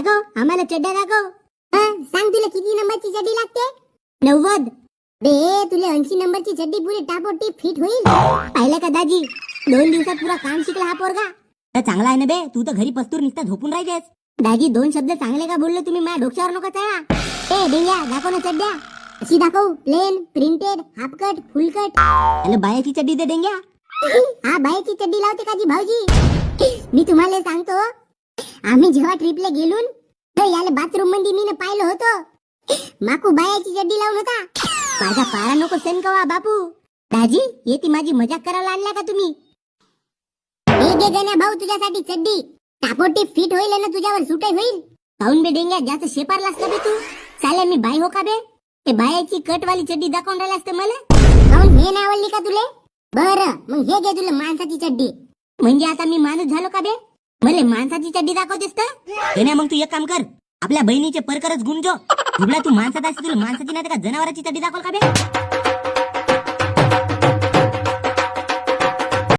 दाखव आम्हाला चड्ड्या दाखव. सांग तुला किती नंबरची चड्डी लागते. 90. बे तुला 80 नंबरची चड्डी पुरी टापोटीप फिट होईल. पाहिलं का दाजी 2 दिवसात पुरा काम शिकला हा पोरगा. चांगला आहे ना बे, तू तर घरी पस्तूर निसता झोपून राहिलेस. दाजी 2 शब्द चांगले का बोललो तुम्ही, माझ्या डोक्यावर नका चढा. ए डेंग्या दाखव ना चड्ड्या. अशी दाखव, plain, printed, half cut, full cut. अरे बायाची चड्डी दे डेंग्या. हा बायाची चड्डी लावते का जी भाऊजी. मी तुम्हाला सांगतो, आम्ही जेव्हा ट्रिपला गेलो तर याला बाथरूम मध्ये मी पाहिलं होतं. माकू बायाची चड्डी लावून होता. माझा पारा नको सेन कवा बापू. दाजी येती माझी मजाक करायला आणला का तुम्ही. हे घे गण्या भाऊ तुझ्यासाठी चड्डी. टापोटीप फिट होईल ना तुझ्यावर सुटाई होईल. काऊन बे डेंग्या जास्त शेपारलास का बे तू. चालेल मी बाई हो का बे. ते बायाची कटवाली चड्डी दाखवून राहिलास तर मला. काऊन हे नाही आवडली का तुले. बरं मग हे घे तुला माणसाची चड्डी. म्हणजे आता मी माणूस झालो का बे. मला माणसाची चड्डी दाखवतेस तर. मग तू एक काम कर, आपल्या बहिणीचे परकरच गुंजो. तुला तू माणसात असते, तुला माणसाची नाही तर का जनावराची चड्डी दाखवल का बे.